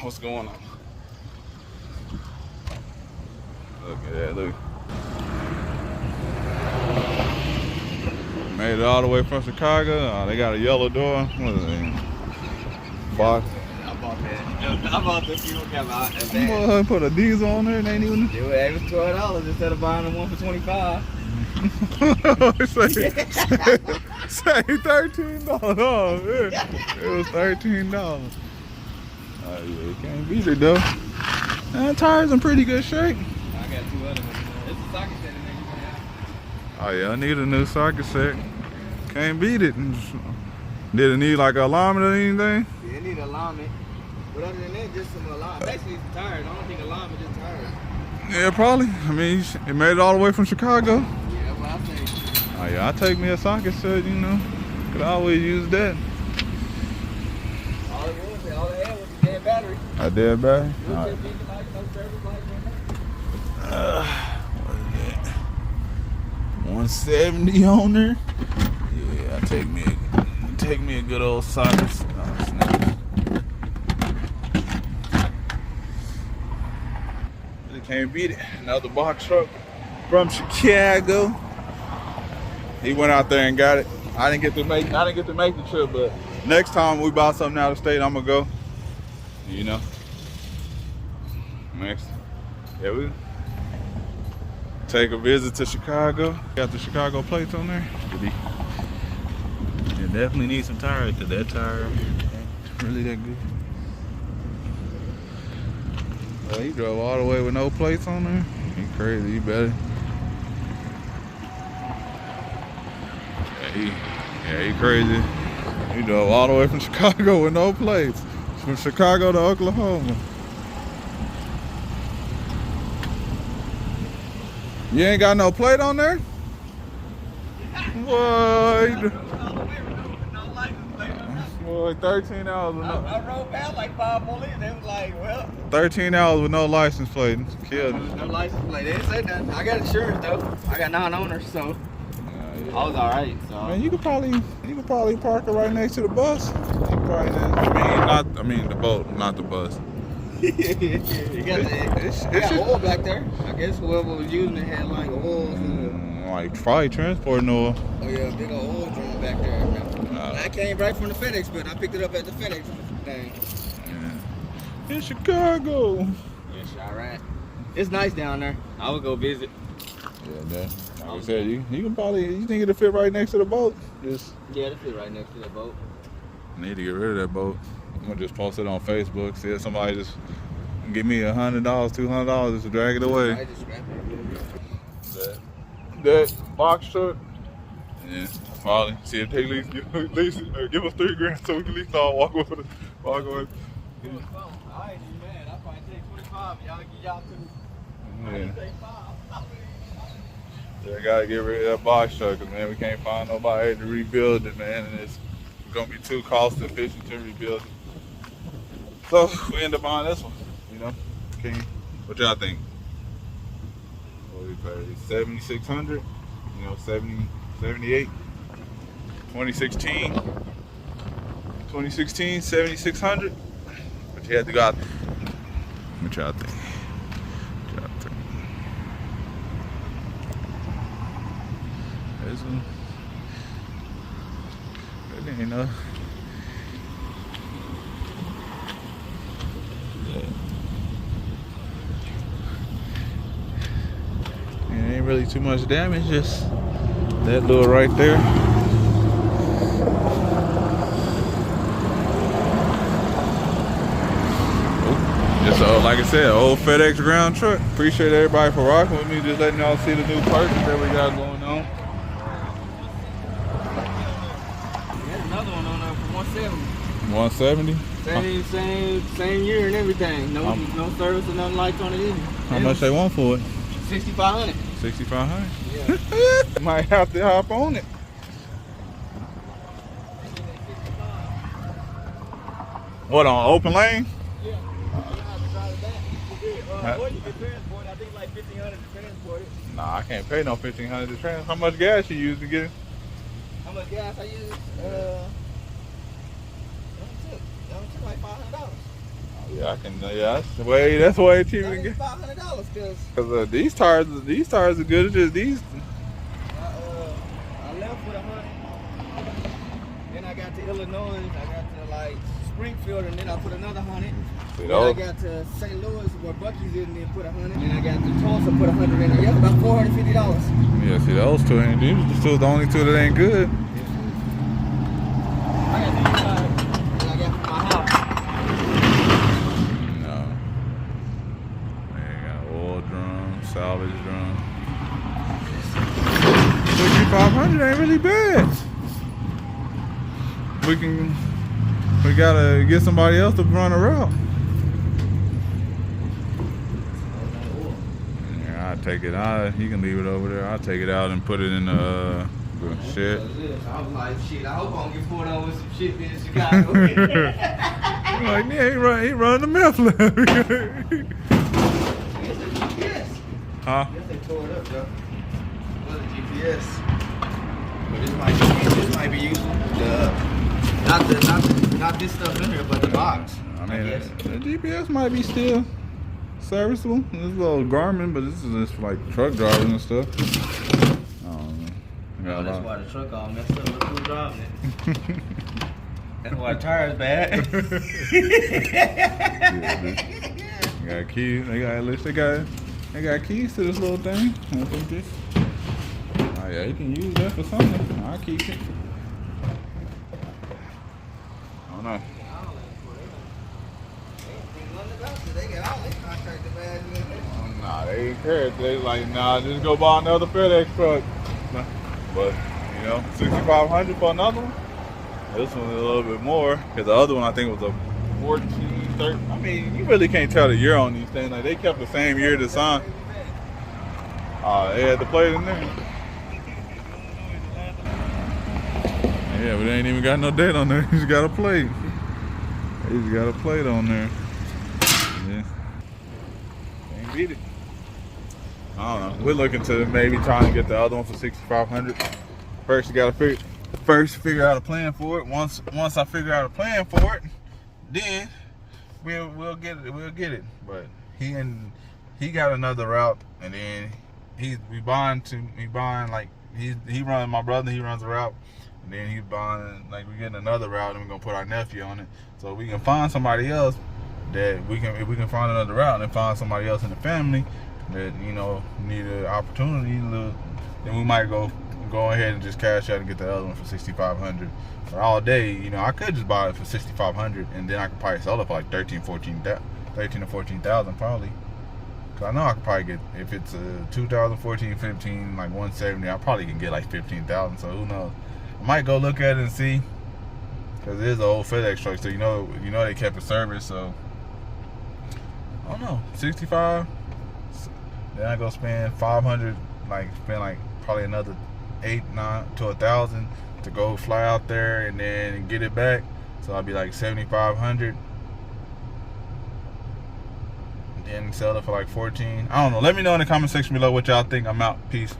What's going on? Look at that, look. Made it all the way from Chicago. Oh, they got a yellow door. What is it? Box. I bought that. I bought the fuel cap out. Boy, put a diesel on there and ain't even. It was $12 instead of buying the one for $25. say $13. Oh, yeah. It was $13. Oh yeah, you can't beat it though. Tires in pretty good shape. I got 2 other ones. It's a socket set in there you can have. Oh yeah, I need a new socket set. Can't beat it. Did it need like an alignment or anything? Yeah, it need alignment. But other than that, just some alignment. Basically, it's tires. I don't think alignment, just tires. Yeah, probably. I mean, it made it all the way from Chicago. Yeah, that's what I think. Oh yeah, I'll take me a socket set, you know. Could always use that. All it had was a dead battery. A dead battery? No All right. service light, no service light. What is that? 170 on there? Yeah, I'll take me a good old socket. Oh, snap. They can't beat it. Another box truck from Chicago. He went out there and got it. I didn't get to make the trip, but next time we buy something out of state, I'm gonna go. You know. Next. Yeah, we take a visit to Chicago. Got the Chicago plates on there. You definitely need some tires because that tire ain't really that good. Well, he drove all the way with no plates on there. He crazy, he better. Yeah, he crazy. He drove all the way from Chicago with no plates. From Chicago to Oklahoma. You ain't got no plate on there? What? Boy, 13 hours with no. I rode past like 5 police. They was like, well. 13 hours with no license plate. Killed There it. was no license plate. They didn't say nothing. I got insurance though. I got 9 owners, so I was alright. So. Man, you could probably park it right next to the bus. I mean the boat, not the bus. You got oil back there. I guess whoever was using it had like oil. Like probably transporting oil. Oh yeah, big old oil drum back there. I came right from the FedEx, but I picked it up at the FedEx thing. Yeah. In Chicago. It's alright. It's nice down there. I would go visit. Yeah, man. Like I said, you can probably, you think it'll fit right next to the boat? Yeah, it'll fit right next to the boat. I need to get rid of that boat. I'm gonna just post it on Facebook. See if somebody just give me $100, $200 just to drag it away. I just scrapped it. That box truck. Yeah, probably. See if they at least give us $3 grand so we can at least all walk away. I ain't even mad. I'll probably take 25. Y'all get y'all to. Yeah. Yeah, I gotta get rid of that box truck, cause man, we can't find nobody to rebuild it, man, and it's gonna be too cost efficient to rebuild it. So we end up buying this one, you know. What y'all think? What we pay? 7,600, you know, 70, 78. 2016, 7,600. But you had to go out. What y'all think? This one, it ain't no. It ain't really too much damage, just that little right there. Just like I said, old FedEx Ground truck. Appreciate everybody for rocking with me, just letting y'all see the new purchase that we got going on. There's another one on there for 170. 170? Same year and everything. No service or nothing lights on it either. How much they want for it? 6,500. 6,500? Yeah. Might have to hop on it. What, on open lane? Yeah. You have to drive it back. Or you can transport it. I think like 1,500 to transport it. Nah, I can't pay no 1,500 to transport. How much gas you use to get it? How much gas I use? That took like $500. Yeah, I can. Yeah, that's way cheaper than get. $500 Cause these tires are good. It's just these. I left with 100. Then I got to Illinois. I got to like Springfield, and then I put another 100. Then I got to St. Louis where Bucky's is, and then put 100. Then I got to Tulsa, put 100 in there. Yeah, about $450. Yeah, see those two ain't. These two the only two that ain't good. I got to use and I got from my house. No. They got oil drum, salvage drum. 500 ain't really bad. We gotta get somebody else to run a route. Yeah, I'll take it out. You can leave it over there. I'll take it out and put it in the shed. I was like, shit, I hope I don't get pulled over with some shit in Chicago. Like, yeah, he run the meth lab. GPS. Huh? I guess they tore it up, though. Well, the GPS. But this might be useful. Not this stuff in here, but the box. I mean, the GPS might be still serviceable. It's a little Garmin, but this is just for like truck driving and stuff. I don't know. That's why the truck all messed up. Look who's driving it. That's why the tire's bad. Yeah, got keys. They got keys to this little thing. I think this. Oh yeah, you can use that for something. I'll keep it. I don't know. Nah, they ain't care. They like, nah, just go buy another FedEx truck. But, you know, $6,500 for another one. This one's a little bit more. Because the other one, I think, was a 14, 13. I mean, you really can't tell the year on these things. Like, they kept the same year to sign. They had the plate in there. Yeah, but they ain't even got no date on there. He's got a plate. He's got a plate on there. Yeah. Can't beat it. I don't know. We're looking to maybe try and get the other one for $6,500. First, you gotta figure out a plan for it. Once I figure out a plan for it, then we'll get it. We'll get it. But he got another route, and then we buying like he runs my brother. He runs a route. And then he's buying, like, we're getting another route, and we're gonna put our nephew on it, so we can find somebody else that if we can find another route and find somebody else in the family that, you know, need an opportunity, then we might go ahead and just cash out and get the other one for $6,500. But all day, you know, I could just buy it for $6,500, and then I could probably sell it for like 13 to 14,000 probably. Cause I know I could probably get, if it's a 2014, 15, like 170, I probably can get like 15,000. So who knows? I might go look at it and see, cause it is an old FedEx truck, so you know they kept the service. So I don't know, 65. Then I go spend 500, spend like probably another 800 to 1,000 to go fly out there and then get it back. So I'll be like 7,500. Then sell it for like 14. I don't know. Let me know in the comment section below what y'all think. I'm out. Peace.